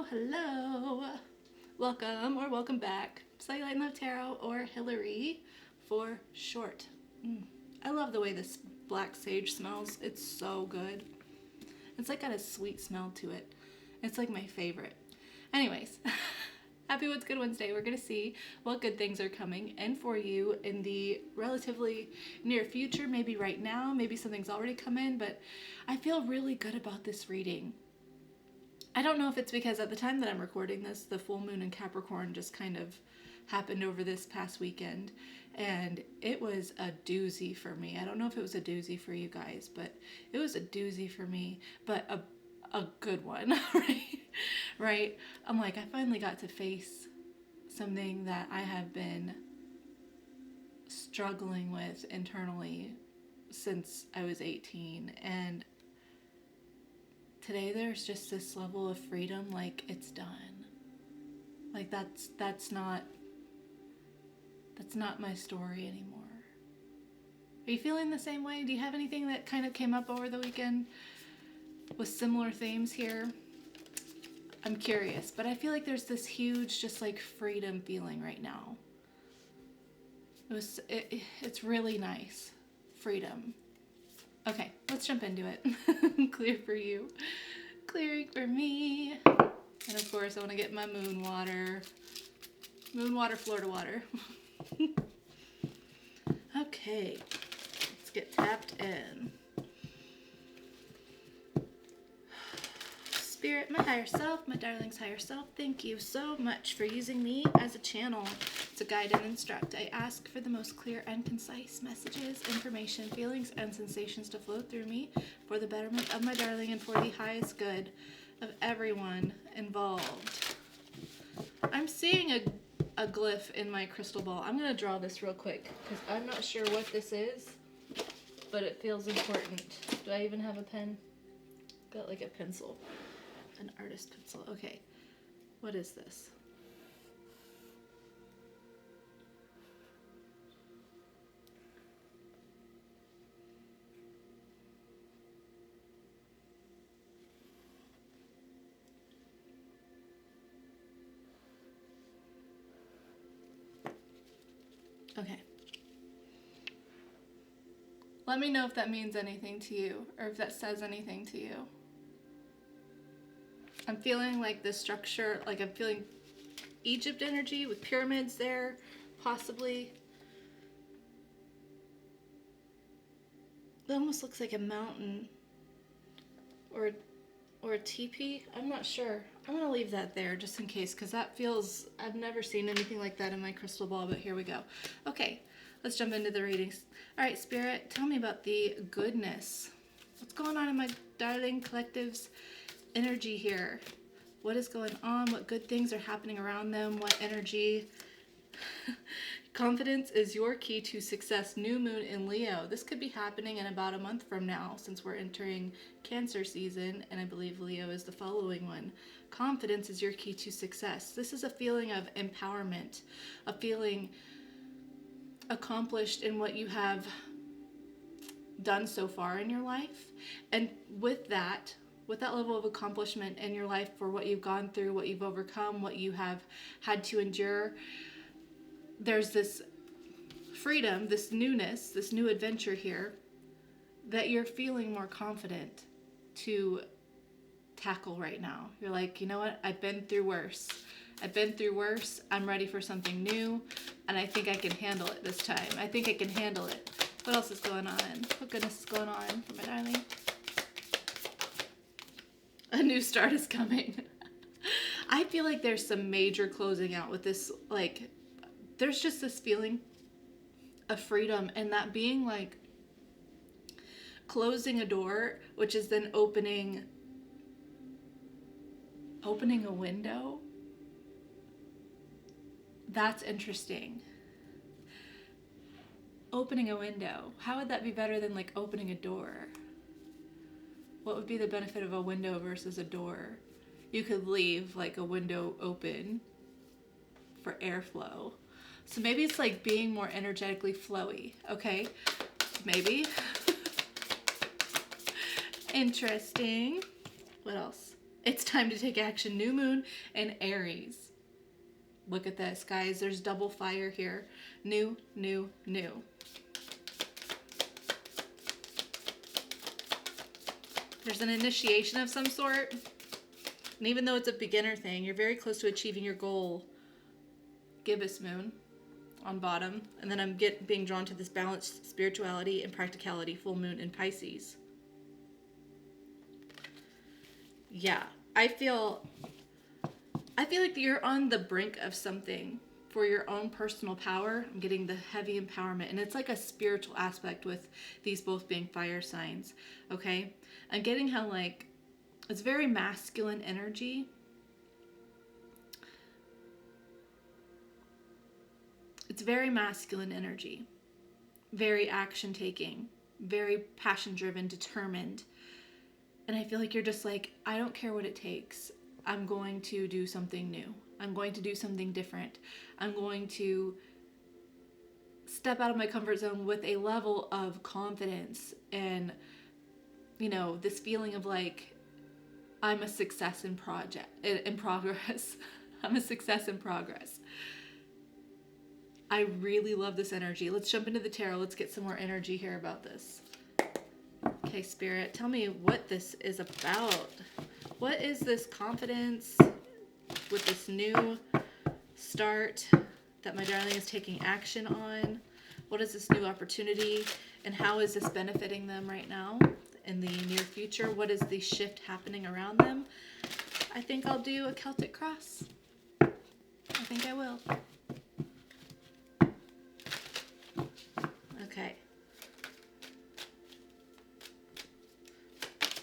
Hello. Welcome or welcome back. Psylight and Love Tarot, or Hillary for short. I love the way this black sage smells. It's so good. It's like got a sweet smell to it. It's like my favorite. Anyways, happy What's Good Wednesday. We're going to see what good things are coming in for you in the relatively near future. Maybe right now, maybe something's already come in, but I feel really good about this reading. I don't know if it's because at the time that I'm recording this, the full moon in Capricorn just kind of happened over this past weekend, and it was a doozy for me. I don't know if it was a doozy for you guys, but it was a doozy for me, but a good one, right? I'm like, I finally got to face something that I have been struggling with internally since I was 18, and today there's just this level of freedom, like it's done. Like that's not my story anymore. Are you feeling the same way? Do you have anything that kind of came up over the weekend with similar themes here? I'm curious, but I feel like there's this huge just like freedom feeling right now. It's really nice. Freedom. Okay, let's jump into it. Clear for you. Clearing for me. And of course, I want to get my moon water. Moon water, Florida water. Okay, let's get tapped in. Spirit, my higher self, my darling's higher self, thank you so much for using me as a channel to guide and instruct. I ask for the most clear and concise messages, information, feelings, and sensations to flow through me for the betterment of my darling and for the highest good of everyone involved. I'm seeing a glyph in my crystal ball. I'm going to draw this real quick because I'm not sure what this is, but it feels important. Do I even have a pen? Got like a pencil. An artist pencil. Okay. What is this? Okay. Let me know if that means anything to you, or if that says anything to you. I'm feeling like the structure, like I'm feeling Egypt energy with pyramids there, possibly. It almost looks like a mountain or a teepee. I'm not sure. I'm going to leave that there just in case, because that feels, I've never seen anything like that in my crystal ball, but here we go. Okay, let's jump into the readings. All right, Spirit, tell me about the goodness. What's going on in my darling collective's energy here? What is going on? What good things are happening around them? What energy? Confidence is your key to success. New moon in Leo. This could be happening in about a month from now, since we're entering Cancer season, and I believe Leo is the following one. Confidence is your key to success. This is a feeling of empowerment, a feeling accomplished in what you have done so far in your life, and with that level of accomplishment in your life for what you've gone through, what you've overcome, what you have had to endure, there's this freedom, this newness, this new adventure here that you're feeling more confident to tackle right now. You're like, you know what? I've been through worse. I'm ready for something new, and I think I can handle it this time. I think I can handle it. What else is going on? What goodness is going on for my darling? A new start is coming. I feel like there's some major closing out with this, like, there's just this feeling of freedom, and that being like closing a door, which is then opening a window. That's interesting. Opening a window. How would that be better than like opening a door? What would be the benefit of a window versus a door? You could leave like a window open for airflow. So maybe it's like being more energetically flowy, okay? Maybe. Interesting. What else? It's time to take action. New moon in Aries. Look at this, guys. There's double fire here. New, new, new. There's an initiation of some sort. And even though it's a beginner thing, you're very close to achieving your goal. Gibbous moon on bottom. And then I'm being drawn to this balanced spirituality and practicality, full moon in Pisces. Yeah, I feel like you're on the brink of something for your own personal power. I'm getting the heavy empowerment, and it's like a spiritual aspect with these both being fire signs, okay? I'm getting how, like, it's very masculine energy. It's very masculine energy, very action-taking, very passion-driven, determined. And I feel like you're just like, I don't care what it takes. I'm going to do something new. I'm going to do something different. I'm going to step out of my comfort zone with a level of confidence and, you know, this feeling of like, I'm a success in progress. I'm a success in progress. I really love this energy. Let's jump into the tarot. Let's get some more energy here about this. Okay, Spirit, tell me what this is about. What is this confidence with this new start that my darling is taking action on? What is this new opportunity? And how is this benefiting them right now in the near future? What is the shift happening around them? I think I'll do a Celtic cross. I think I will. Okay.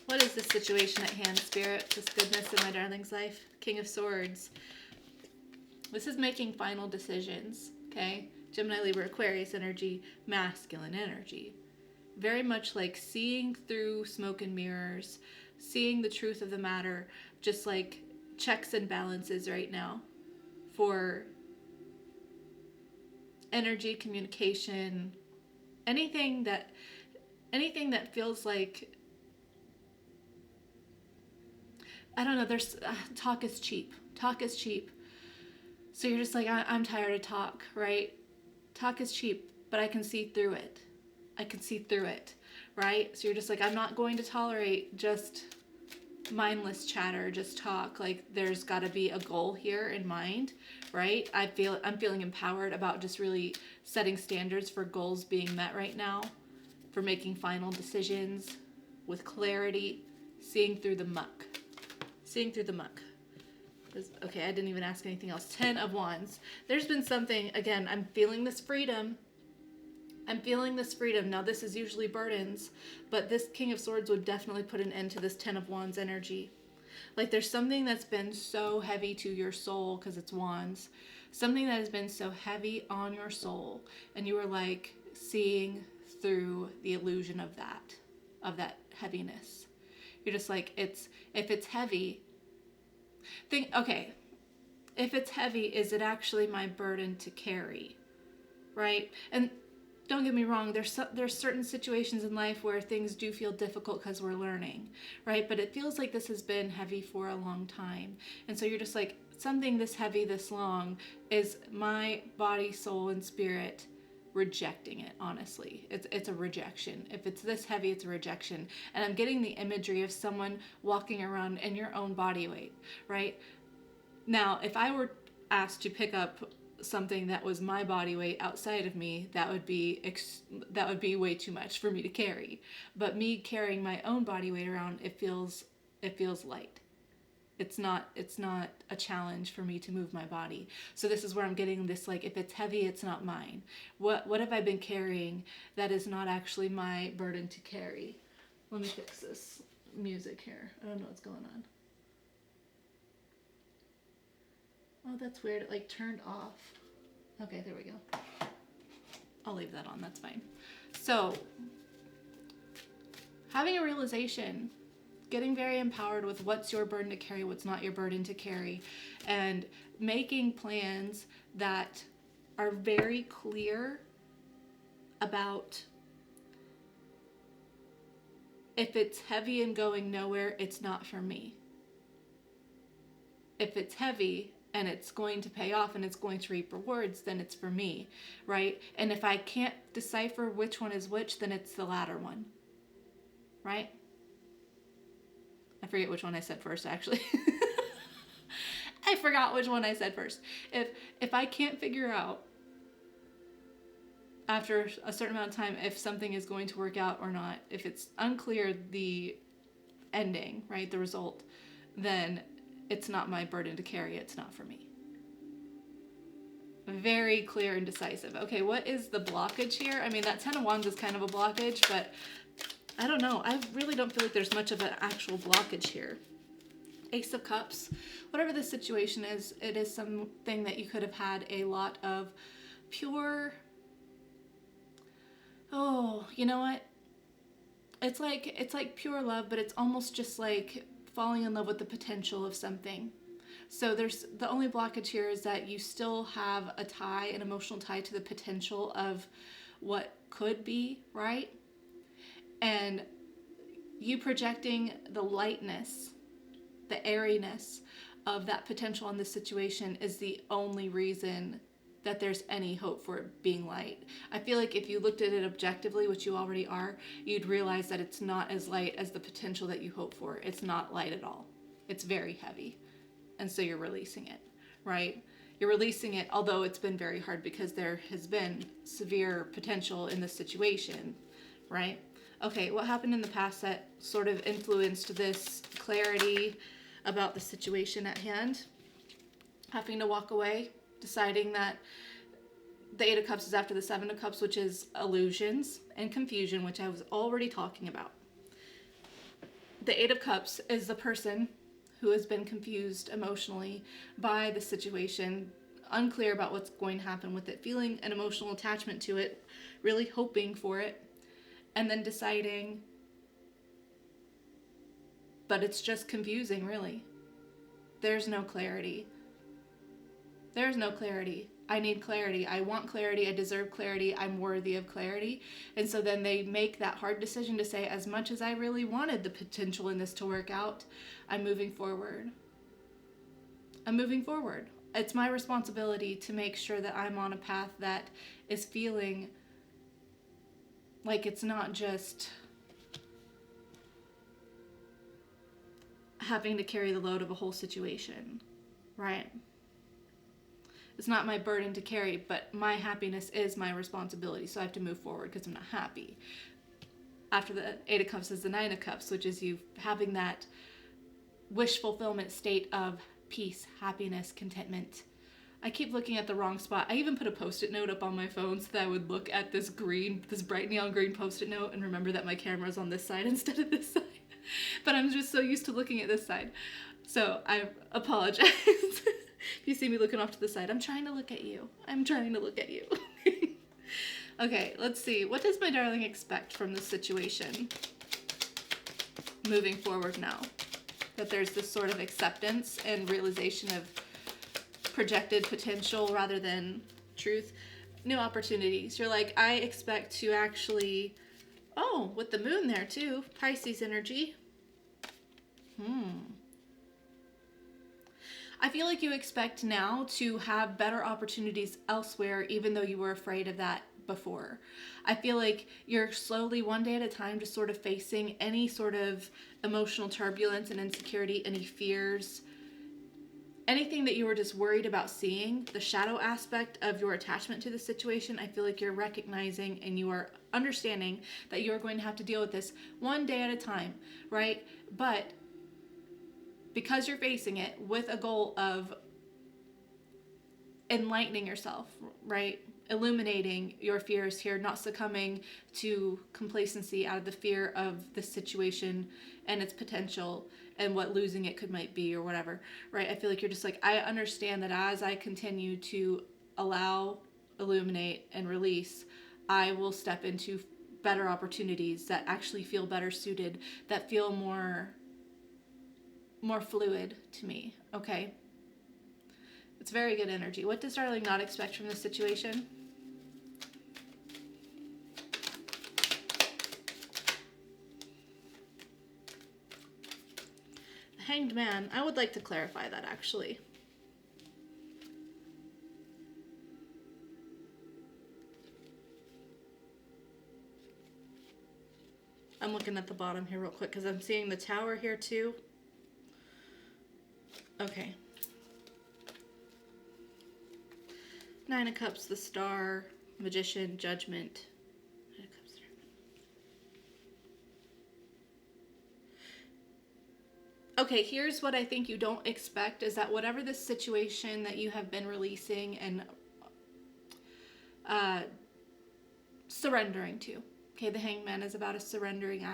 What is this situation at hand, Spirit? This goodness in my darling's life? King of Swords. This is making final decisions, okay? Gemini, Libra, Aquarius energy, masculine energy. Very much like seeing through smoke and mirrors, seeing the truth of the matter, just like checks and balances right now for energy, communication, anything that feels like, I don't know, there's talk is cheap. Talk is cheap. So you're just like, I'm tired of talk, right? Talk is cheap, but I can see through it. I can see through it, right? So you're just like, I'm not going to tolerate just mindless chatter, just talk. Like, there's got to be a goal here in mind, right? I'm feeling empowered about just really setting standards for goals being met right now, for making final decisions with clarity, seeing through the muck. Seeing through the muck. Okay, I didn't even ask anything else. 10 of Wands. There's been something, again, I'm feeling this freedom. I'm feeling this freedom. Now, this is usually burdens, but this King of Swords would definitely put an end to this 10 of Wands energy. Like, there's something that's been so heavy to your soul, because it's Wands. Something that has been so heavy on your soul, and you were like seeing through the illusion of that heaviness. You're just like, if it's heavy, if it's heavy, is it actually my burden to carry, right? And don't get me wrong, there's certain situations in life where things do feel difficult because we're learning, right? But it feels like this has been heavy for a long time. And so you're just like, something this heavy, this long, is my body, soul, and spirit rejecting it, honestly. It's a rejection. If it's this heavy, it's a rejection. And I'm getting the imagery of someone walking around in your own body weight, right? Now, if I were asked to pick up something that was my body weight outside of me, that would be way too much for me to carry. But me carrying my own body weight around, it feels light. It's not a challenge for me to move my body. So this is where I'm getting this, like, if it's heavy, it's not mine. What have I been carrying that is not actually my burden to carry? Let me fix this music here. I don't know what's going on. Oh, that's weird. It like turned off. Okay, there we go. I'll leave that on. That's fine. So, having a realization, getting very empowered with what's your burden to carry, what's not your burden to carry, and making plans that are very clear about, if it's heavy and going nowhere, it's not for me. if it's heavy and it's going to pay off and it's going to reap rewards, then it's for me, right? And if I can't decipher which one is which, then it's the latter one, right? I forget which one I said first, actually. I forgot which one I said first. If I can't figure out after a certain amount of time if something is going to work out or not, if it's unclear the ending, right, the result, then it's not my burden to carry. It's not for me. Very clear and decisive. Okay, what is the blockage here? I mean, that Ten of Wands is kind of a blockage, but I don't know. I really don't feel like there's much of an actual blockage here. Ace of Cups. Whatever the situation is, it is something that you could have had a lot of pure... Oh, you know what? It's like pure love, but it's almost just like falling in love with the potential of something. So there's the only blockage here is that you still have a tie, an emotional tie to the potential of what could be, right? And you projecting the lightness, the airiness of that potential in this situation is the only reason that there's any hope for it being light. I feel like if you looked at it objectively, which you already are, you'd realize that it's not as light as the potential that you hope for. It's not light at all. It's very heavy. And so you're releasing it, right? You're releasing it, although it's been very hard because there has been severe potential in this situation, right? Okay, what happened in the past that sort of influenced this clarity about the situation at hand? Having to walk away, deciding that the Eight of Cups is after the Seven of Cups, which is illusions and confusion, which I was already talking about. The Eight of Cups is the person who has been confused emotionally by the situation, unclear about what's going to happen with it, feeling an emotional attachment to it, really hoping for it, and then deciding, but it's just confusing, really. There's no clarity. There's no clarity. I need clarity. I want clarity. I deserve clarity. I'm worthy of clarity. And so then they make that hard decision to say, as much as I really wanted the potential in this to work out, I'm moving forward. I'm moving forward. It's my responsibility to make sure that I'm on a path that is feeling like it's not just having to carry the load of a whole situation, right? It's not my burden to carry, but my happiness is my responsibility, so I have to move forward because I'm not happy. After the Eight of Cups is the Nine of Cups, which is you having that wish fulfillment state of peace, happiness, contentment. I keep looking at the wrong spot. I even put a Post-it note up on my phone so that I would look at this bright neon green Post-it note and remember that my camera's on this side instead of this side. But I'm just so used to looking at this side. So I apologize. If you see me looking off to the side, I'm trying to look at you. I'm trying to look at you. Okay, let's see. What does my darling expect from this situation moving forward now? That there's this sort of acceptance and realization of projected potential rather than truth. New opportunities. You're like, I expect to actually... Oh, with the moon there too. Pisces energy. I feel like you expect now to have better opportunities elsewhere, even though you were afraid of that before. I feel like you're slowly, one day at a time, just sort of facing any sort of emotional turbulence and insecurity, any fears, anything that you were just worried about seeing, the shadow aspect of your attachment to the situation. I feel like you're recognizing and you are understanding that you're going to have to deal with this one day at a time, right? But because you're facing it with a goal of enlightening yourself, right? Illuminating your fears here, not succumbing to complacency out of the fear of the situation and its potential and what losing it might be or whatever, right? I feel like you're just like, I understand that as I continue to allow, illuminate, and release, I will step into better opportunities that actually feel better suited, that feel more fluid to me, okay? It's very good energy. What does darling not expect from this situation? Hanged Man, I would like to clarify that actually. I'm looking at the bottom here real quick because I'm seeing the Tower here too. Okay. Nine of Cups, the Star, Magician, Judgment. Nine of Cups. Okay, here's what I think you don't expect is that whatever this situation that you have been releasing and surrendering to. Okay, the Hanged Man is about a surrendering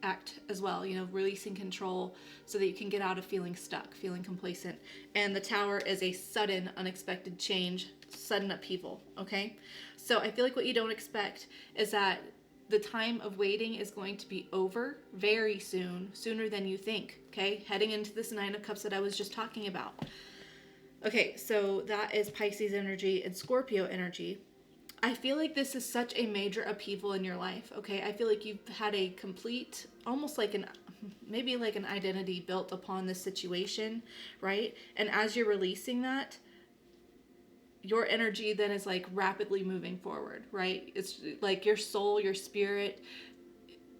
act as well, you know, releasing control so that you can get out of feeling stuck, feeling complacent. And the Tower is a sudden, unexpected change, sudden upheaval, okay? So I feel like what you don't expect is that the time of waiting is going to be over very soon, sooner than you think, okay? Heading into this Nine of Cups that I was just talking about. Okay, so that is Pisces energy and Scorpio energy. I feel like this is such a major upheaval in your life, okay? I feel like you've had a complete, almost like maybe like an identity built upon this situation, right? And as you're releasing that, your energy then is like rapidly moving forward, right? It's like your soul, your spirit,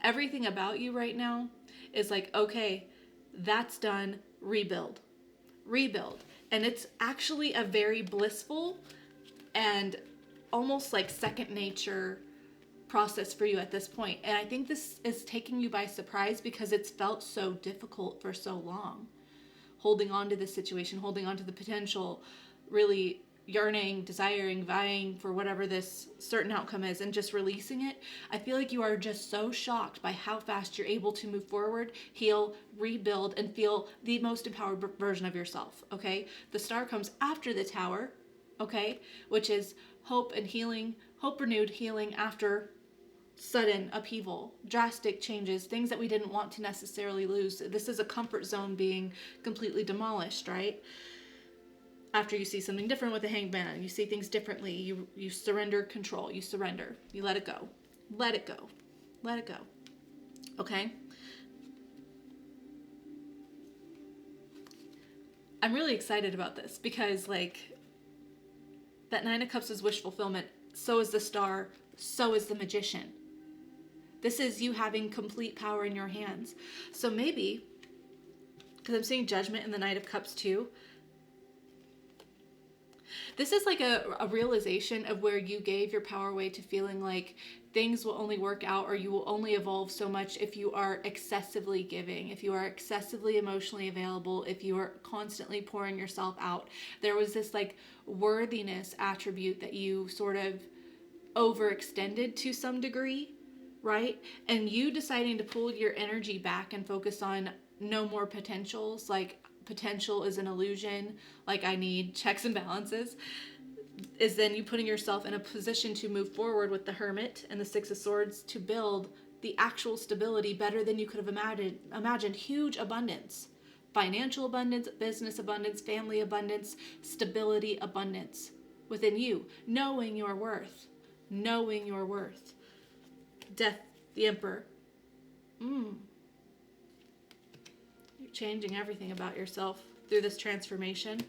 everything about you right now is like, okay, that's done, rebuild. And it's actually a very blissful and almost like second nature process for you at this point. And I think this is taking you by surprise because it's felt so difficult for so long. Holding on to this situation, holding on to the potential, really yearning, desiring, vying for whatever this certain outcome is and just releasing it. I feel like you are just so shocked by how fast you're able to move forward, heal, rebuild, and feel the most empowered version of yourself, okay? The Star comes after the Tower, okay? Which is hope and healing, hope renewed, healing after sudden upheaval, drastic changes, things that we didn't want to necessarily lose. This is a comfort zone being completely demolished, right? After you see something different with the Hanged Man, you see things differently, you surrender control, you surrender, you let it go. Let it go. Let it go. Okay? I'm really excited about this because like that Nine of Cups is wish fulfillment, so is the Star, so is the Magician. This is you having complete power in your hands. So maybe, because I'm seeing Judgment in the Knight of Cups too, this is like a realization of where you gave your power away to feeling like things will only work out or you will only evolve so much if you are excessively giving, if you are excessively emotionally available, if you are constantly pouring yourself out. There was this like worthiness attribute that you sort of overextended to some degree, right? And you deciding to pull your energy back and focus on no more potentials, like potential is an illusion, like I need checks and balances, is then you putting yourself in a position to move forward with the Hermit and the Six of Swords to build the actual stability better than you could have imagined. Huge abundance, financial abundance, business abundance, family abundance, stability abundance within you, knowing your worth. Death, the Emperor. You're changing everything about yourself through this transformation.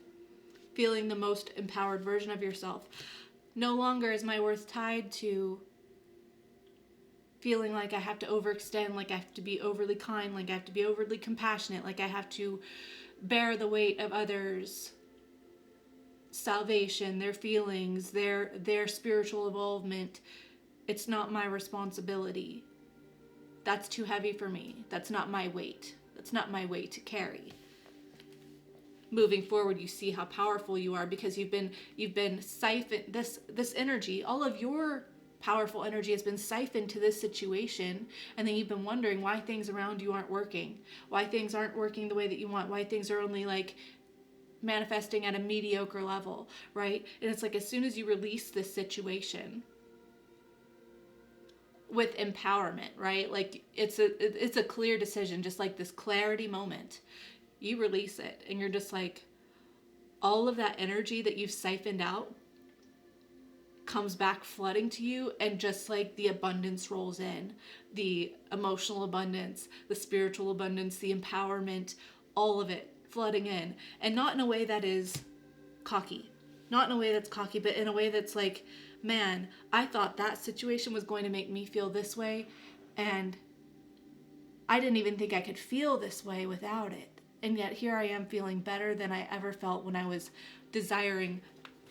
Feeling the most empowered version of yourself. No longer is my worth tied to feeling like I have to overextend, like I have to be overly kind, like I have to be overly compassionate, like I have to bear the weight of others' salvation, their feelings, their spiritual involvement. It's not my responsibility. That's too heavy for me. That's not my weight. That's not my weight to carry. Moving forward, you see how powerful you are because you've been siphoned, this energy, all of your powerful energy has been siphoned to this situation, and then you've been wondering why things around you aren't working, why things aren't working the way that you want, why things are only like manifesting at a mediocre level, right? And it's like as soon as you release this situation with empowerment, right? Like it's a clear decision, just like this clarity moment. You release it and you're just like, all of that energy that you've siphoned out comes back flooding to you, and just like the abundance rolls in, the emotional abundance, the spiritual abundance, the empowerment, all of it flooding in, and not in a way that is cocky. Not in a way that's cocky, but in a way that's like, man, I thought that situation was going to make me feel this way, and I didn't even think I could feel this way without it. And yet here I am feeling better than I ever felt when I was desiring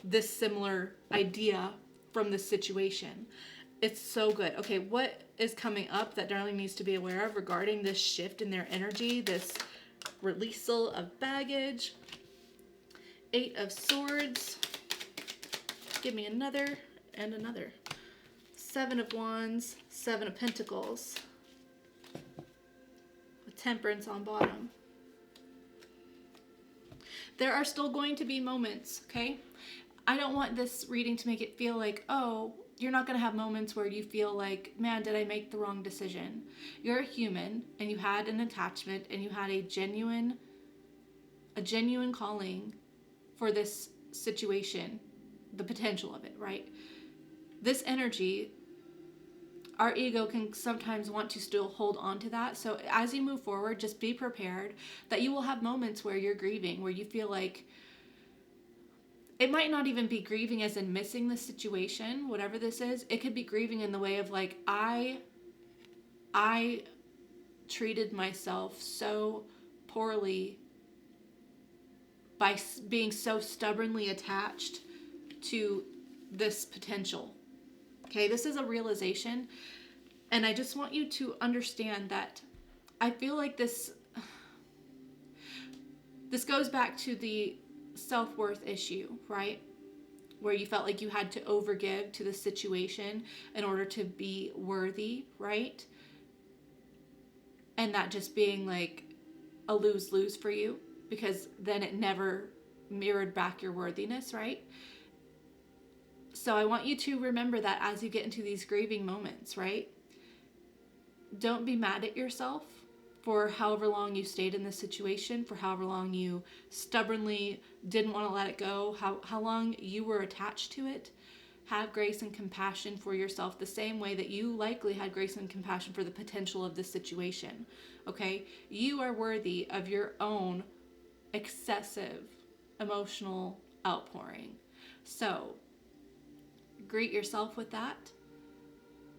this similar idea from this situation. It's so good. Okay, what is coming up that Darling needs to be aware of regarding this shift in their energy, this releasal of baggage? 8 of Swords. Give me another and another. 7 of Wands, 7 of Pentacles. With Temperance on bottom. There are still going to be moments, okay? I don't want this reading to make it feel like, oh, you're not going to have moments where you feel like, man, did I make the wrong decision? You're a human, and you had an attachment, and you had a genuine calling for this situation, the potential of it, right? This energy, our ego can sometimes want to still hold on to that. So as you move forward, just be prepared that you will have moments where you're grieving, where you feel like, it might not even be grieving as in missing the situation, whatever this is. It could be grieving in the way of like, I treated myself so poorly by being so stubbornly attached to this potential. Okay, this is a realization, and I just want you to understand that I feel like this goes back to the self-worth issue, right? Where you felt like you had to overgive to the situation in order to be worthy, right? And that just being like a lose-lose for you, because then it never mirrored back your worthiness, right? So I want you to remember that as you get into these grieving moments, right? Don't be mad at yourself for however long you stayed in this situation, for however long you stubbornly didn't want to let it go, how long you were attached to it. Have grace and compassion for yourself the same way that you likely had grace and compassion for the potential of this situation, okay? You are worthy of your own excessive emotional outpouring. So greet yourself with that.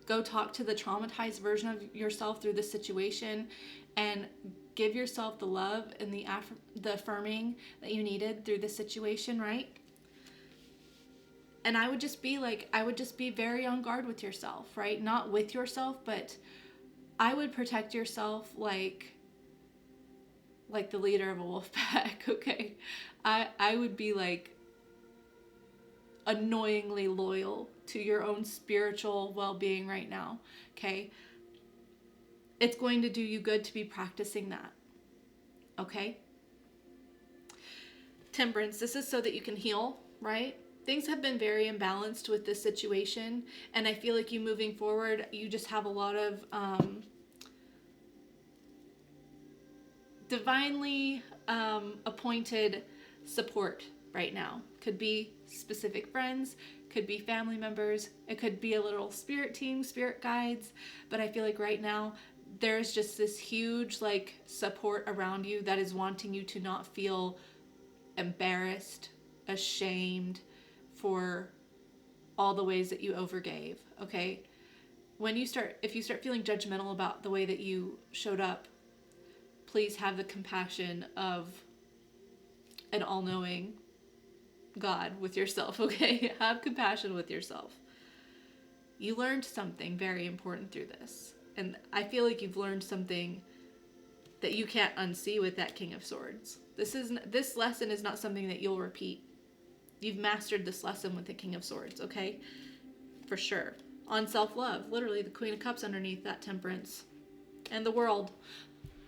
Go talk to the traumatized version of yourself through this situation and give yourself the love and the affirming that you needed through this situation, right? And I would just be very on guard with yourself, right? Not with yourself, but I would protect yourself like the leader of a wolf pack, okay? I would be like annoyingly loyal to your own spiritual well-being right now, okay? It's going to do you good to be practicing that, okay? Temperance, this is so that you can heal, right? Things have been very imbalanced with this situation, and I feel like you moving forward, you just have a lot of divinely appointed support right now. Could be specific friends, could be family members, it could be a little spirit team, spirit guides, but I feel like right now there's just this huge like support around you that is wanting you to not feel embarrassed, ashamed for all the ways that you overgave, okay? If you start feeling judgmental about the way that you showed up, please have the compassion of an all-knowing God with yourself, okay? Have compassion with yourself. You learned something very important through this. And I feel like you've learned something that you can't unsee with that King of Swords. This lesson is not something that you'll repeat. You've mastered this lesson with the King of Swords, okay? For sure. On self-love, literally the Queen of Cups underneath that Temperance. And the world.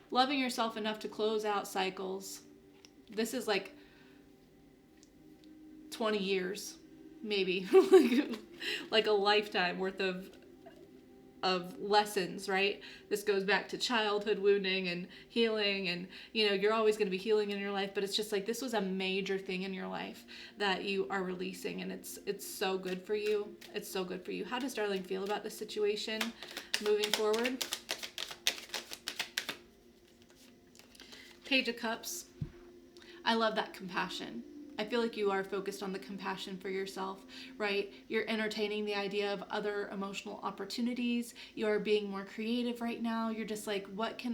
Loving yourself enough to close out cycles. This is like 20 years, maybe. like a lifetime worth of lessons, right? This goes back to childhood wounding and healing, and you're always going to be healing in your life, but it's just like this was a major thing in your life that you are releasing, and it's so good for you. It's so good for you. How does Darling feel about this situation moving forward? Page of Cups. I love that compassion. I feel like you are focused on the compassion for yourself, right? You're entertaining the idea of other emotional opportunities. You're being more creative right now. You're just like,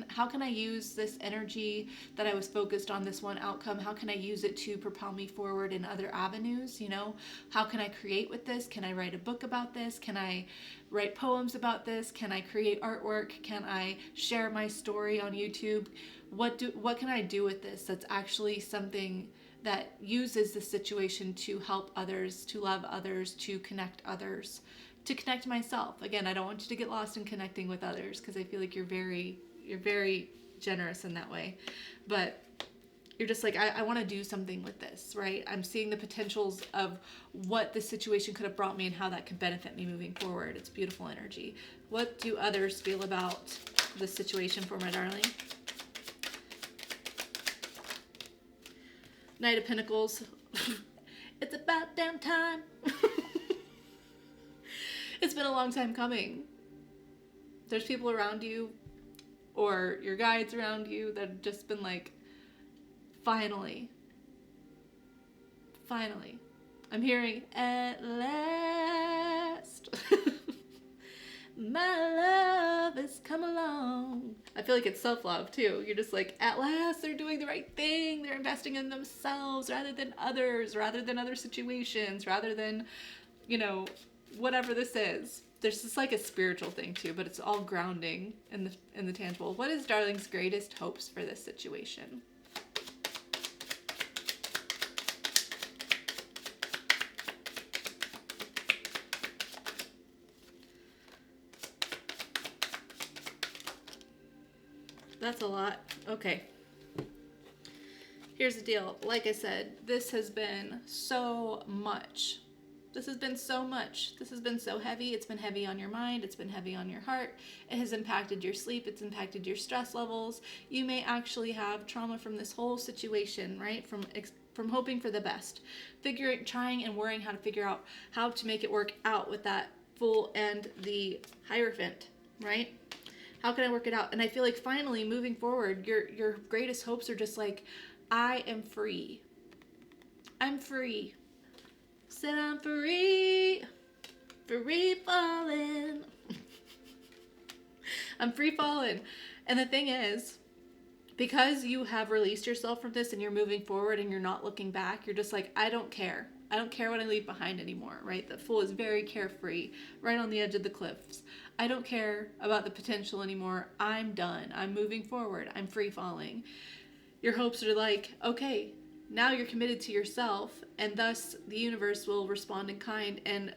how can I use this energy that I was focused on this one outcome? How can I use it to propel me forward in other avenues? You know, how can I create with this? Can I write a book about this? Can I write poems about this? Can I create artwork? Can I share my story on YouTube? What can I do with this that's actually something that uses the situation to help others, to love others, to connect others, to connect myself? Again, I don't want you to get lost in connecting with others, because I feel like you're very generous in that way. But you're just like, I want to do something with this, right? I'm seeing the potentials of what this situation could have brought me and how that could benefit me moving forward. It's beautiful energy. What do others feel about this situation for my darling? Knight of Pentacles. It's about damn time. It's been a long time coming. There's people around you, or your guides around you, that have just been like, finally. I'm hearing, at last. My love has come along. I feel like it's self-love too. You're just like, at last they're doing the right thing. They're investing in themselves rather than others, rather than other situations, rather than, you know, whatever this is. There's just like a spiritual thing too, but it's all grounding in the tangible. What is darling's greatest hopes for this situation? That's a lot. Okay. Here's the deal. Like I said, this has been so much. This has been so much. This has been so heavy. It's been heavy on your mind. It's been heavy on your heart. It has impacted your sleep. It's impacted your stress levels. You may actually have trauma from this whole situation, right? From hoping for the best. Trying and worrying how to figure out how to make it work out with that Fool and the Hierophant, right? How can I work it out? And I feel like finally moving forward, your greatest hopes are just like, I am free. I'm free. Said I'm free. Free falling. I'm free falling. And the thing is, because you have released yourself from this and you're moving forward and you're not looking back, you're just like, I don't care. I don't care what I leave behind anymore, right? The Fool is very carefree, right on the edge of the cliffs. I don't care about the potential anymore. I'm done. I'm moving forward. I'm free falling. Your hopes are like, okay, now you're committed to yourself, and thus the universe will respond in kind and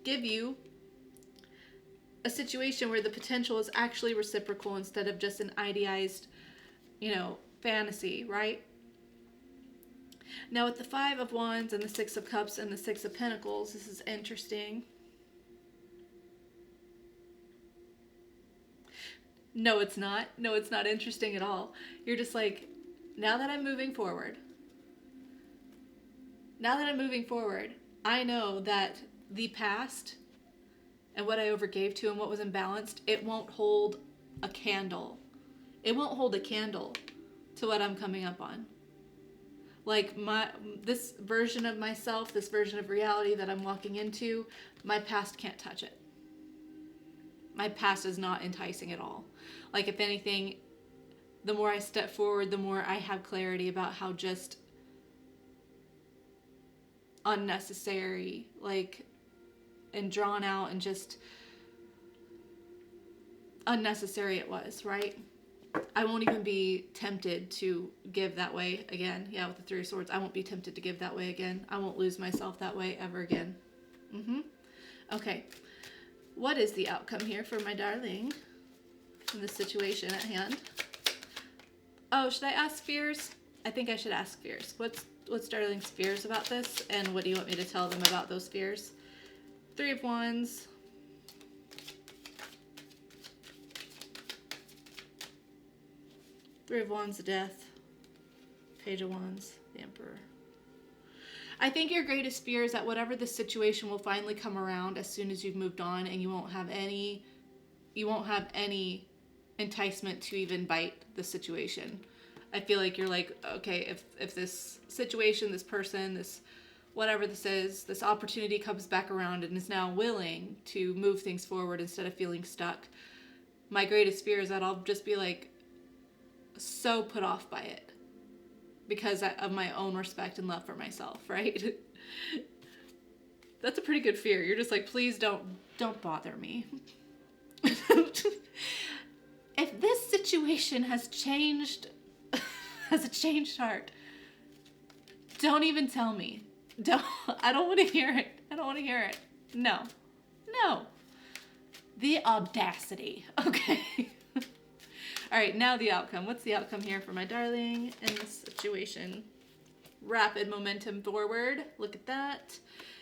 give you a situation where the potential is actually reciprocal instead of just an idealized, fantasy, right? Now with the Five of Wands and the Six of Cups and the Six of Pentacles, this is interesting. No, it's not. No, it's not interesting at all. You're just like, now that I'm moving forward, I know that the past and what I overgave to and what was imbalanced, it won't hold a candle. It won't hold a candle to what I'm coming up on. Like this version of myself, this version of reality that I'm walking into, my past can't touch it. My past is not enticing at all. Like, if anything, the more I step forward, the more I have clarity about how just unnecessary, and drawn out and just unnecessary it was, right? I won't even be tempted to give that way again. Yeah, with the Three of Swords, I won't be tempted to give that way again. I won't lose myself that way ever again. Okay. What is the outcome here for my darling in this situation at hand? Oh, should I ask fears? I think I should ask fears. What's darling's fears about this, and what do you want me to tell them about those fears? Three of Wands. Three of Wands, the Death. Page of Wands, the Emperor. I think your greatest fear is that whatever the situation will finally come around as soon as you've moved on, and you won't have any enticement to even bite the situation. I feel like you're like, okay, if this situation, this person, this whatever this is, this opportunity comes back around and is now willing to move things forward instead of feeling stuck, my greatest fear is that I'll just be like so put off by it because of my own respect and love for myself, right? That's a pretty good fear. You're just like, please don't bother me. If this situation has changed, has a changed heart, don't even tell me. I don't want to hear it. I don't want to hear it. No. The audacity. Okay. All right, now the outcome. What's the outcome here for my darling in this situation? Rapid momentum forward. Look at that.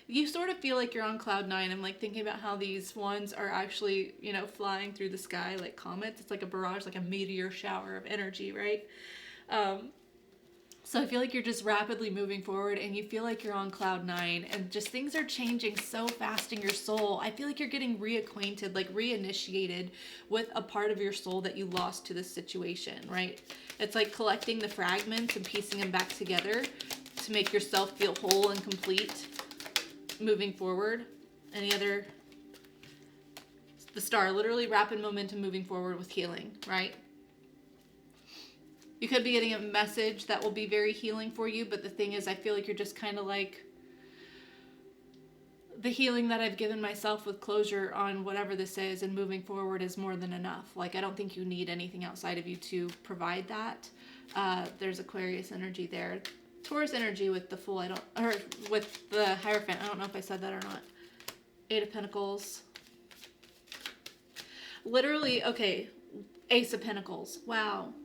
You sort of feel like you're on cloud 9. I'm like thinking about how these ones are actually, flying through the sky like comets. It's like a barrage, like a meteor shower of energy, right? So I feel like you're just rapidly moving forward and you feel like you're on cloud 9 and just things are changing so fast in your soul. I feel like you're getting reacquainted, like reinitiated with a part of your soul that you lost to this situation, right? It's like collecting the fragments and piecing them back together to make yourself feel whole and complete moving forward. Any other? The star, literally rapid momentum moving forward with healing, right? You could be getting a message that will be very healing for you, but the thing is, I feel like you're just kind of like, the healing that I've given myself with closure on whatever this is and moving forward is more than enough. Like, I don't think you need anything outside of you to provide that. There's Aquarius energy there. Taurus energy with the Fool, or with the Hierophant. I don't know if I said that or not. 8 of Pentacles. Literally, okay, Ace of Pentacles. Wow.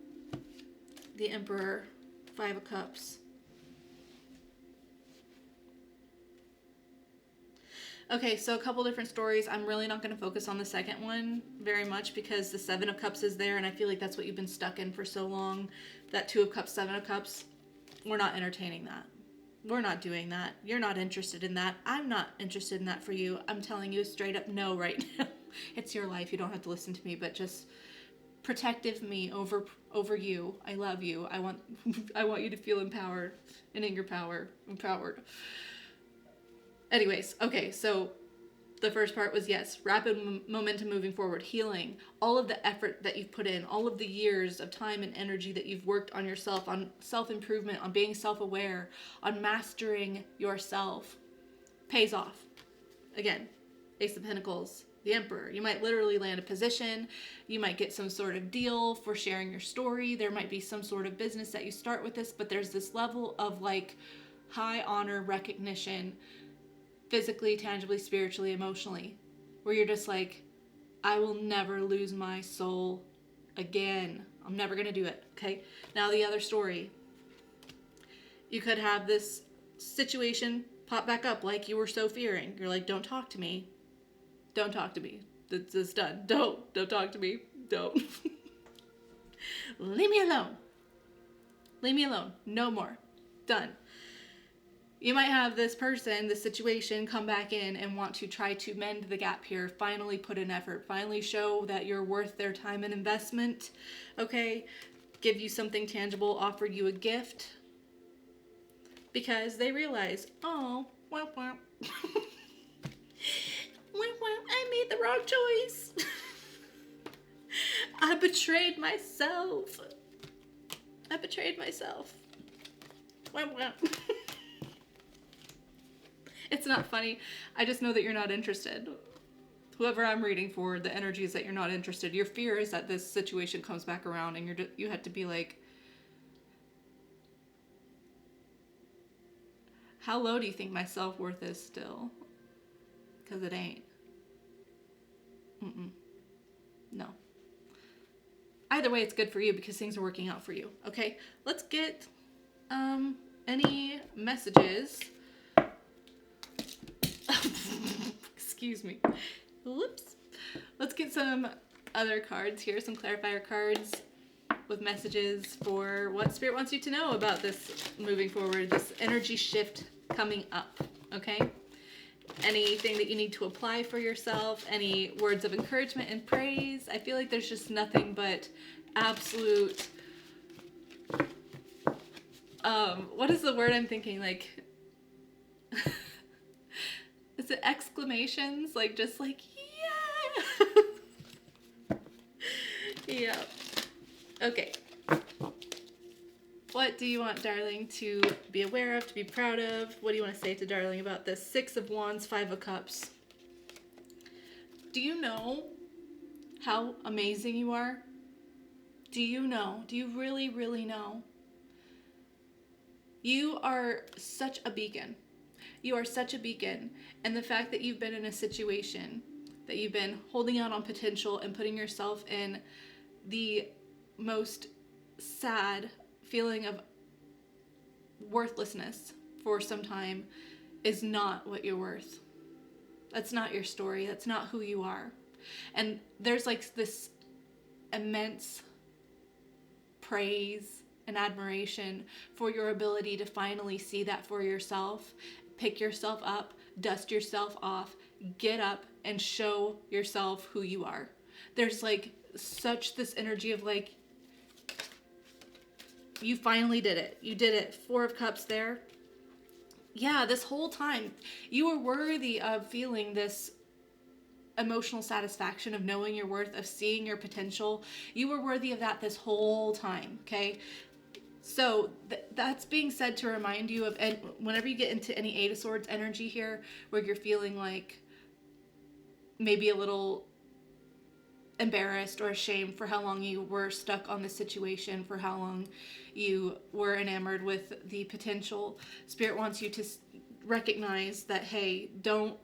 The Emperor, 5 of Cups. Okay, so a couple different stories. I'm really not going to focus on the second one very much because the 7 of Cups is there and I feel like that's what you've been stuck in for so long. That 2 of Cups, 7 of Cups, we're not entertaining that. We're not doing that. You're not interested in that. I'm not interested in that for you. I'm telling you a straight up no right now. It's your life. You don't have to listen to me, but just protective me over you. I love you. I want you to feel empowered and in your power. Empowered. Anyways, okay, so the first part was, yes, rapid momentum moving forward, healing, all of the effort that you've put in, all of the years of time and energy that you've worked on yourself, on self-improvement, on being self-aware, on mastering yourself, pays off. Again, Ace of Pentacles, the Emperor. You might literally land a position. You might get some sort of deal for sharing your story. There might be some sort of business that you start with this, but there's this level of like high honor recognition, physically, tangibly, spiritually, emotionally, where you're just like, I will never lose my soul again. I'm never going to do it. Okay. Now the other story, you could have this situation pop back up like you were so fearing. You're like, don't talk to me. Don't talk to me. It's done. Don't talk to me. Don't. Leave me alone. Leave me alone. No more. Done. You might have this person, this situation come back in and want to try to mend the gap here, finally put in effort, finally show that you're worth their time and investment, okay? Give you something tangible, offer you a gift, because they realize, oh, womp womp. Womp womp, I made the wrong choice. I betrayed myself. Womp womp. It's not funny. I just know that you're not interested. Whoever I'm reading for, the energy is that you're not interested. Your fear is that this situation comes back around and you have to be like, how low do you think my self-worth is still? Because it ain't. No. Either way, it's good for you because things are working out for you. Okay, let's get any messages. Excuse me. Whoops. Let's get some other cards here, some clarifier cards with messages for what Spirit wants you to know about this moving forward, this energy shift coming up, okay? Anything that you need to apply for yourself, any words of encouragement and praise. I feel like there's just nothing but absolute What is the word I'm thinking? Like, is it exclamations? Like, just like, yeah! Yeah. Okay. What do you want Darling to be aware of, to be proud of? What do you want to say to Darling about this? 6 of Wands, 5 of Cups. Do you know how amazing you are? Do you know? Do you really, really know? You are such a beacon. You are such a beacon. And the fact that you've been in a situation, that you've been holding out on potential and putting yourself in the most sad feeling of worthlessness for some time is not what you're worth. That's not your story. That's not who you are. And there's like this immense praise and admiration for your ability to finally see that for yourself, pick yourself up, dust yourself off, get up and show yourself who you are. There's like such this energy of like, you finally did it. You did it. 4 of Cups there. Yeah, this whole time you were worthy of feeling this emotional satisfaction of knowing your worth, of seeing your potential. You were worthy of that this whole time, okay? So that's being said to remind you of, and whenever you get into any 8 of Swords energy here, where you're feeling like maybe a little embarrassed or ashamed for how long you were stuck on this situation, for how long you were enamored with the potential, Spirit wants you to recognize that, hey, don't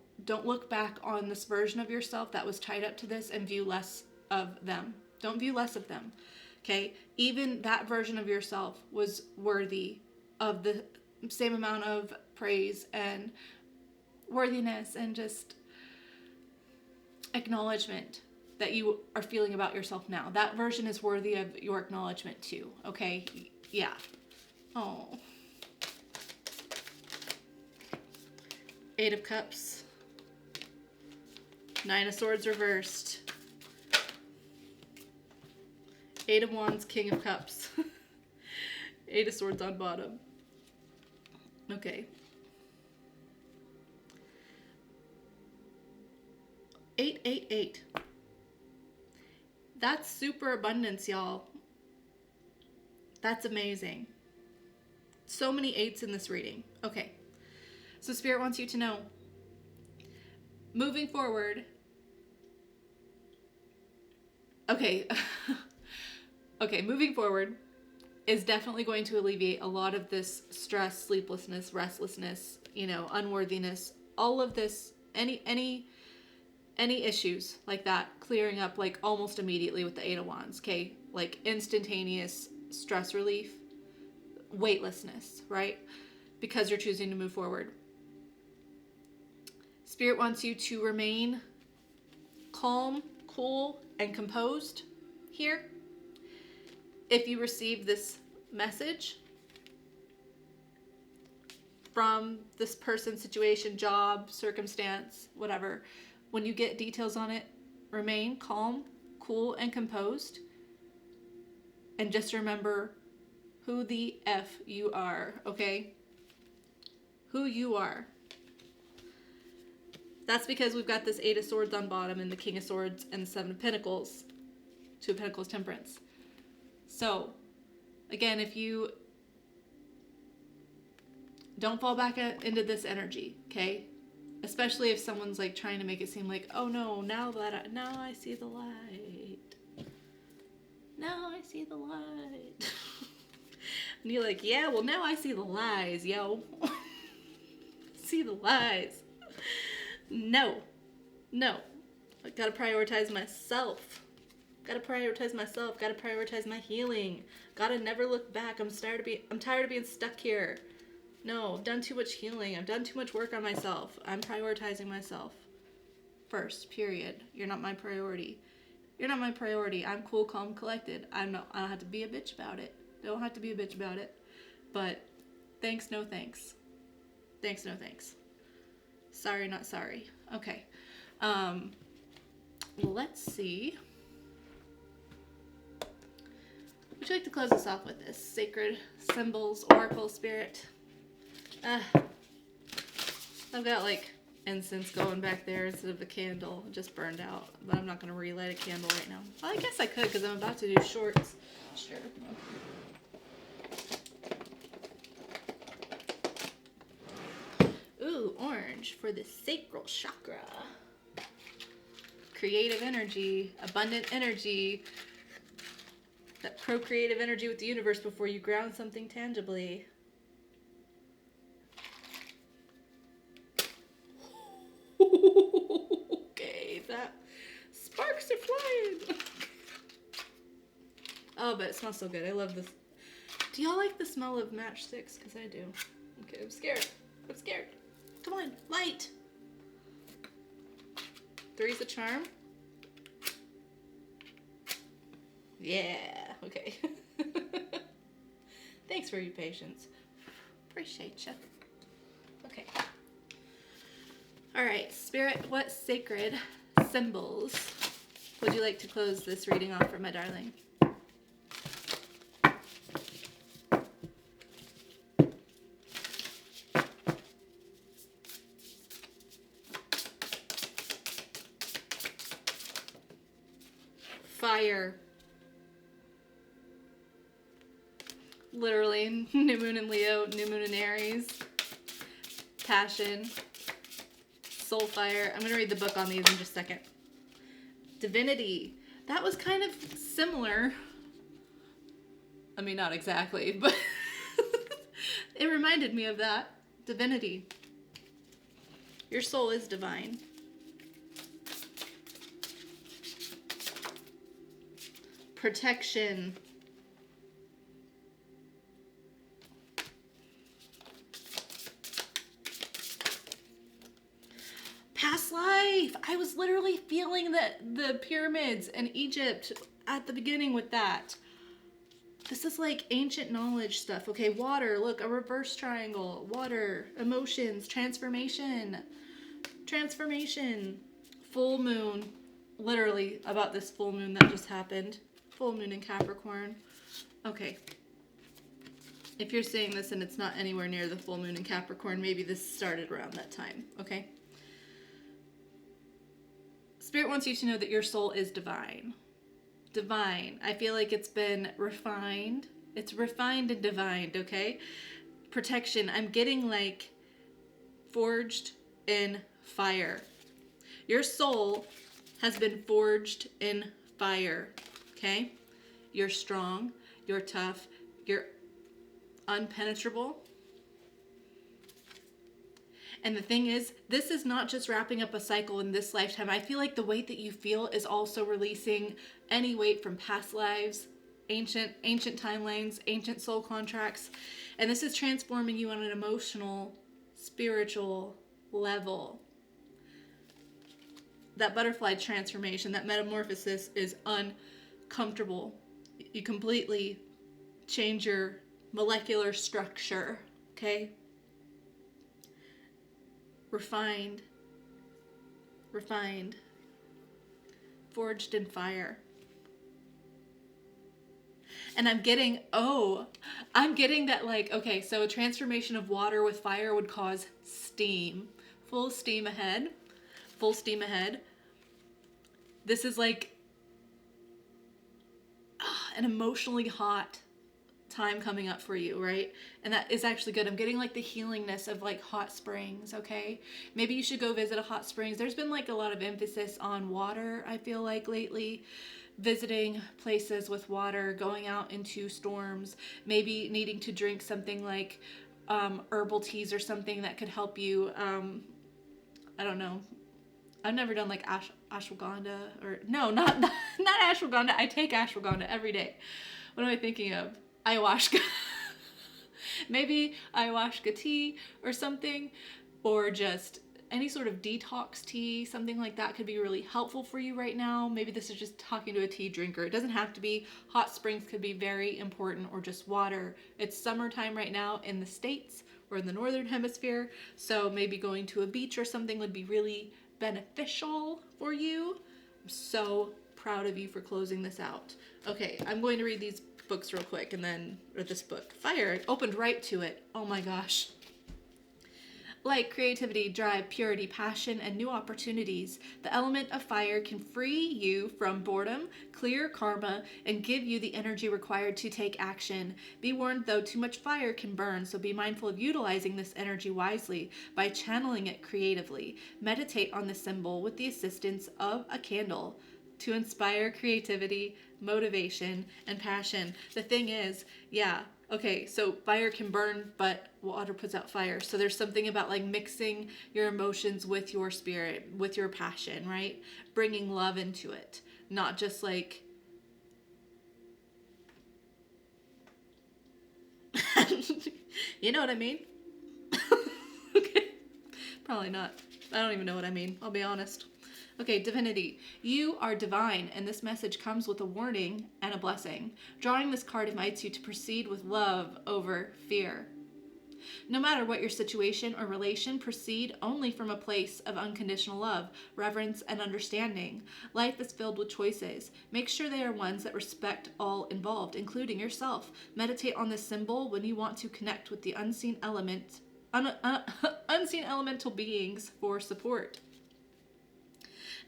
look back on this version of yourself that was tied up to this and view less of them. Don't view less of them. Okay? Even that version of yourself was worthy of the same amount of praise and worthiness and just acknowledgement that you are feeling about yourself now. That version is worthy of your acknowledgement too. Okay? Yeah. Oh. 8 of Cups. 9 of Swords reversed. 8 of Wands, King of Cups. 8 of Swords on bottom. Okay. 888. That's super abundance, y'all. That's amazing. So many 8s in this reading. Okay. So Spirit wants you to know, moving forward. Okay. Okay, moving forward is definitely going to alleviate a lot of this stress, sleeplessness, restlessness, unworthiness, all of this, any issues like that clearing up like almost immediately with the 8 of Wands, okay? Like instantaneous stress relief, weightlessness, right? Because you're choosing to move forward. Spirit wants you to remain calm, cool, and composed here. If you receive this message from this person, situation, job, circumstance, whatever, when you get details on it, remain calm, cool, and composed. And just remember who the F you are, okay? Who you are. That's because we've got this 8 of Swords on bottom and the King of Swords and the 7 of Pentacles. 2 of Pentacles, Temperance. So, again, if you don't fall back into this energy, okay? Especially if someone's like trying to make it seem like, oh no, now I see the light. Now I see the light. And you're like, yeah, well now I see the lies, yo. See the lies. No. I gotta prioritize myself. Gotta prioritize myself. Gotta prioritize my healing. Gotta never look back. I'm tired of being stuck here. No, I've done too much healing. I've done too much work on myself. I'm prioritizing myself first, period. You're not my priority. You're not my priority. I'm cool, calm, collected. I don't have to be a bitch about it. Don't have to be a bitch about it. But thanks, no thanks. Thanks, no thanks. Sorry, not sorry. Okay. Let's see. Would you like to close us off with this? Sacred Symbols, Oracle Spirit. I've got like incense going back there instead of the candle. It just burned out. But I'm not going to relight a candle right now. Well, I guess I could because I'm about to do shorts. Sure. Ooh, orange for the sacral chakra. Creative energy, abundant energy. That procreative energy with the universe before you ground something tangibly. Okay, that sparks are flying. Oh, but it smells so good. I love this. Do y'all like the smell of matchsticks? Because I do. Okay, I'm scared. I'm scared. Come on, light. 3's a charm. Yeah, okay. Thanks for your patience. Appreciate you. Okay. All right, Spirit, what sacred symbols would you like to close this reading off for, my darling? Fire. Literally, new moon in Leo, new moon in Aries. Passion. Soul fire. I'm going to read the book on these in just a second. Divinity. That was kind of similar. I mean, not exactly, but it reminded me of that. Divinity. Your soul is divine. Protection. Past life. I was literally feeling the pyramids and Egypt at the beginning with that. This is like ancient knowledge stuff. Okay, water. Look, a reverse triangle. Water. Emotions. Transformation. Transformation. Full moon. Literally about this full moon that just happened. Full moon in Capricorn. Okay. If you're seeing this and it's not anywhere near the full moon in Capricorn, maybe this started around that time. Okay. Spirit wants you to know that your soul is divine. Divine. I feel like it's been refined. It's refined and divined, okay? Protection. I'm getting like forged in fire. Your soul has been forged in fire, okay? You're strong. You're tough. You're unpenetrable. And the thing is, this is not just wrapping up a cycle in this lifetime. I feel like the weight that you feel is also releasing any weight from past lives, ancient timelines, ancient soul contracts. And this is transforming you on an emotional, spiritual level. That butterfly transformation, that metamorphosis is uncomfortable. You completely change your molecular structure, okay? Refined, forged in fire. And I'm getting that like, okay, so a transformation of water with fire would cause steam. Full steam ahead. This is like an emotionally hot time coming up for you, right? And that is actually good. I'm getting like the healingness of like hot springs, okay? Maybe you should go visit a hot springs. There's been like a lot of emphasis on water, I feel like lately. Visiting places with water, going out into storms, maybe needing to drink something like herbal teas or something that could help you. I don't know. I've never done like ashwagandha or no, not ashwagandha. I take ashwagandha every day. What am I thinking of? Ayahuasca. Maybe ayahuasca tea or something, or just any sort of detox tea, something like that could be really helpful for you right now. Maybe this is just talking to a tea drinker. It doesn't have to be. Hot springs could be very important, or just water. It's summertime right now in the States or in the Northern Hemisphere, so maybe going to a beach or something would be really beneficial for you. I'm so proud of you for closing this out. Okay, I'm going to read these books real quick, and then, or this book. Fire opened right to it. Oh my gosh. Like creativity, drive, purity, passion, and new opportunities, the element of fire can free you from boredom, clear karma, and give you the energy required to take action. Be warned though, too much fire can burn, so be mindful of utilizing this energy wisely by channeling it creatively. Meditate on the symbol with the assistance of a candle to inspire creativity, motivation, and passion. The thing is, okay, so fire can burn, but water puts out fire. So there's something about like mixing your emotions with your spirit, with your passion, right? Bringing love into it, not just like you know what I mean? Okay. Probably not. I don't even know what I mean. I'll be honest. Okay, Divinity. You are divine, and this message comes with a warning and a blessing. Drawing this card invites you to proceed with love over fear. No matter what your situation or relation, proceed only from a place of unconditional love, reverence, and understanding. Life is filled with choices. Make sure they are ones that respect all involved, including yourself. Meditate on this symbol when you want to connect with the unseen unseen elemental beings for support.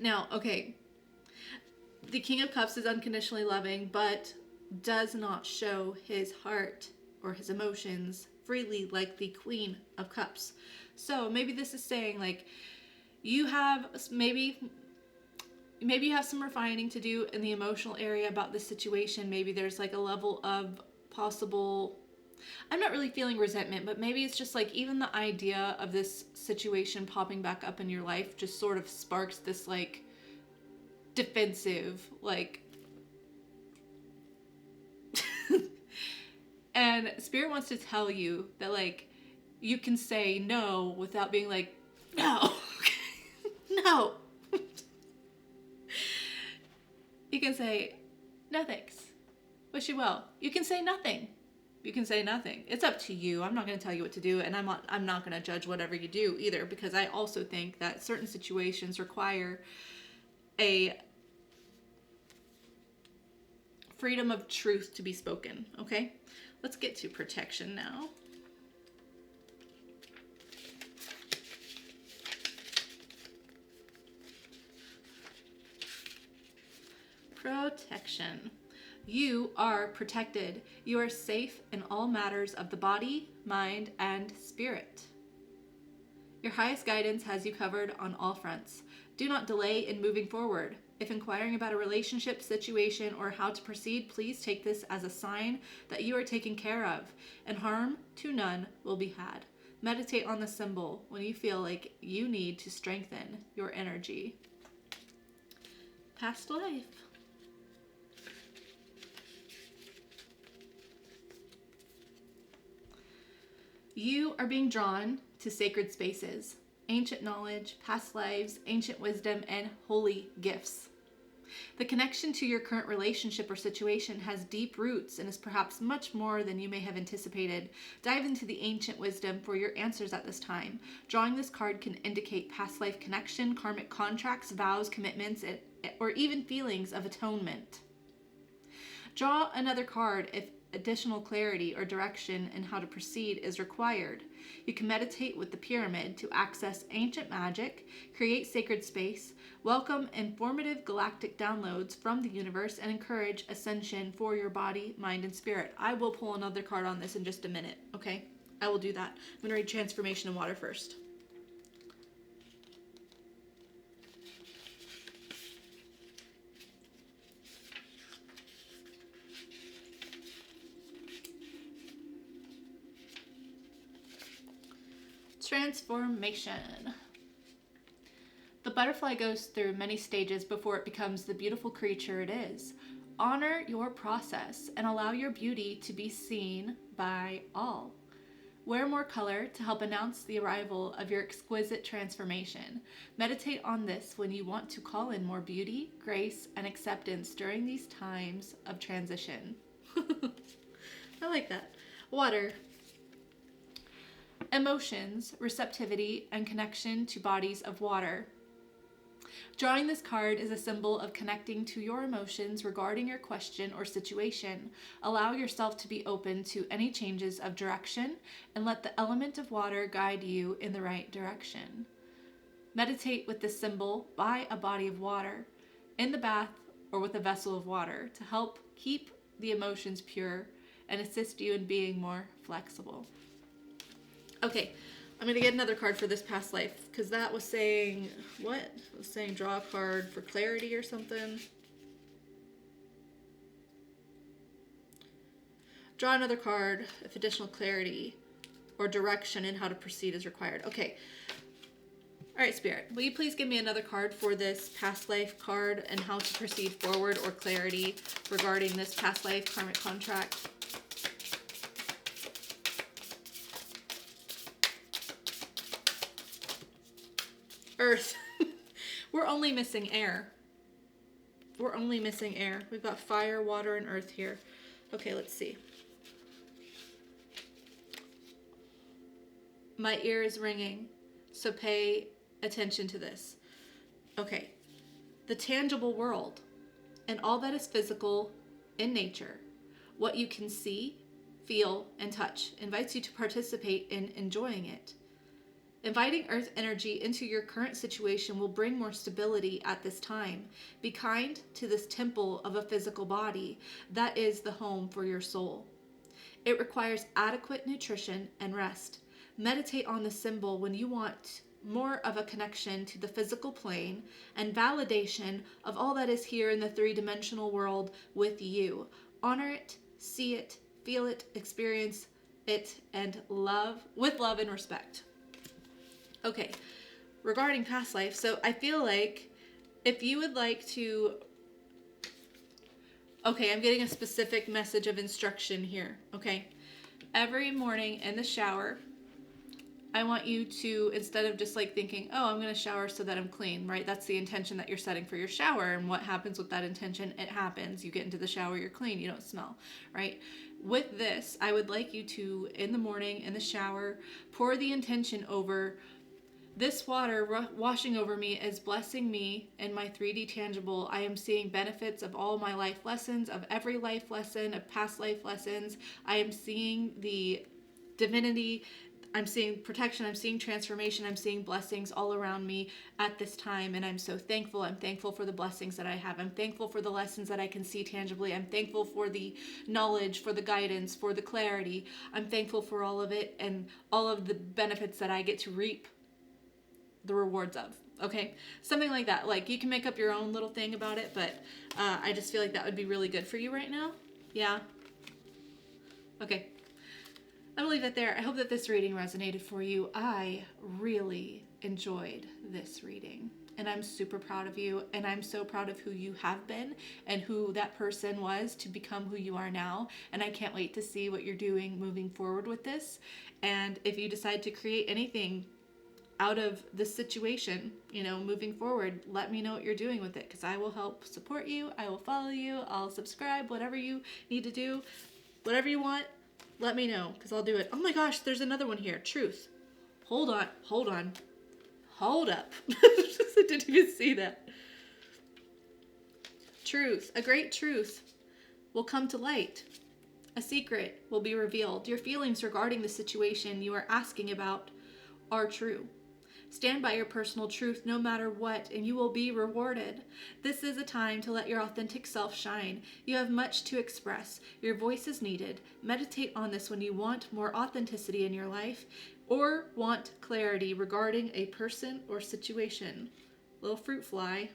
Now, okay, the King of Cups is unconditionally loving, but does not show his heart or his emotions freely like the Queen of Cups. So maybe this is saying like you have maybe you have some refining to do in the emotional area about this situation. Maybe there's like a level of possible, I'm not really feeling resentment, but maybe it's just like even the idea of this situation popping back up in your life just sort of sparks this like defensive, like and Spirit wants to tell you that like you can say no without being like, no, no. You can say, no thanks, wish you well. You can say nothing. You can say nothing. It's up to you. I'm not going to tell you what to do, and I'm not going to judge whatever you do either, because I also think that certain situations require a freedom of truth to be spoken, okay? Let's get to protection now. Protection. You are protected. You are safe in all matters of the body, mind, and spirit. Your highest guidance has you covered on all fronts. Do not delay in moving forward. If inquiring about a relationship, situation, or how to proceed, please take this as a sign that you are taken care of, and harm to none will be had. Meditate on the symbol when you feel like you need to strengthen your energy. Past life. You are being drawn to sacred spaces, ancient knowledge, past lives, ancient wisdom, and holy gifts. The connection to your current relationship or situation has deep roots and is perhaps much more than you may have anticipated. Dive into the ancient wisdom for your answers at this time. Drawing this card can indicate past life connection, karmic contracts, vows, commitments, or even feelings of atonement. Draw another card if additional clarity or direction in how to proceed is required. You can meditate with the pyramid to access ancient magic, create sacred space, welcome informative galactic downloads from the universe, and encourage ascension for your body, mind, and spirit. I will pull another card on this in just a minute, okay? I will do that. I'm going to read Transformation in Water first. Transformation. The butterfly goes through many stages before it becomes the beautiful creature it is. Honor your process and allow your beauty to be seen by all. Wear more color to help announce the arrival of your exquisite transformation. Meditate on this when you want to call in more beauty, grace, and acceptance during these times of transition. I like that. Water. Emotions, receptivity, and connection to bodies of water. Drawing this card is a symbol of connecting to your emotions regarding your question or situation. Allow yourself to be open to any changes of direction and let the element of water guide you in the right direction. Meditate with this symbol by a body of water, in the bath, or with a vessel of water to help keep the emotions pure and assist you in being more flexible. Okay, I'm going to get another card for this past life because that was saying, what? It was saying draw a card for clarity or something. Draw another card if additional clarity or direction in how to proceed is required. Okay. All right, Spirit, will you please give me another card for this past life card and how to proceed forward or clarity regarding this past life karmic contract? Earth. We're only missing air. We're only missing air. We've got fire, water, and earth here. Okay, let's see. My ear is ringing, so pay attention to this. Okay. The tangible world and all that is physical in nature, what you can see, feel, and touch, invites you to participate in enjoying it. Inviting earth energy into your current situation will bring more stability at this time. Be kind to this temple of a physical body that is the home for your soul. It requires adequate nutrition and rest. Meditate on the symbol when you want more of a connection to the physical plane and validation of all that is here in the three-dimensional world with you. Honor it, see it, feel it, experience it, and with love and respect. Okay, regarding past life, so I feel like if you would like to, okay, I'm getting a specific message of instruction here, okay? Every morning in the shower, I want you to, instead of just like thinking, oh, I'm going to shower so that I'm clean, right? That's the intention that you're setting for your shower. And what happens with that intention? It happens. You get into the shower, you're clean, you don't smell, right? With this, I would like you to, in the morning, in the shower, pour the intention over this water washing over me is blessing me in my 3D tangible. I am seeing benefits of all my life lessons, of every life lesson, of past life lessons. I am seeing the divinity. I'm seeing protection. I'm seeing transformation. I'm seeing blessings all around me at this time. And I'm so thankful. I'm thankful for the blessings that I have. I'm thankful for the lessons that I can see tangibly. I'm thankful for the knowledge, for the guidance, for the clarity. I'm thankful for all of it and all of the benefits that I get to reap the rewards of. Okay, something like that. Like you can make up your own little thing about it, but I just feel like that would be really good for you right now. Yeah. Okay, I'm gonna leave that there. I hope that this reading resonated for you. I really enjoyed this reading and I'm super proud of you, and I'm so proud of who you have been and who that person was to become who you are now. And I can't wait to see what you're doing moving forward with this. And if you decide to create anything out of this situation, moving forward, let me know what you're doing with it, because I will help support you. I will follow you. I'll subscribe, whatever you need to do, whatever you want, let me know, because I'll do it. Oh my gosh, there's another one here. Truth. Hold up. I didn't even see that. Truth. A great truth will come to light. A secret will be revealed. Your feelings regarding the situation you are asking about are true. Stand by your personal truth no matter what, and you will be rewarded. This is a time to let your authentic self shine. You have much to express. Your voice is needed. Meditate on this when you want more authenticity in your life or want clarity regarding a person or situation. Little fruit fly.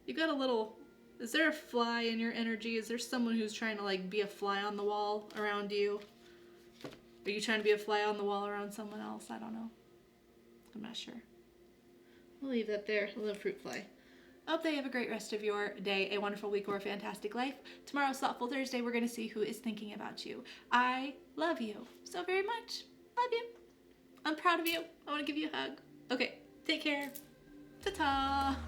You got a little... Is there a fly in your energy? Is there someone who's trying to be a fly on the wall around you? Are you trying to be a fly on the wall around someone else? I don't know. I'm not sure. We'll leave that there. A little fruit fly. I hope that you have a great rest of your day, a wonderful week, or a fantastic life. Tomorrow's Thoughtful Thursday, we're going to see who is thinking about you. I love you so very much. Love you. I'm proud of you. I want to give you a hug. Okay, take care. Ta-ta.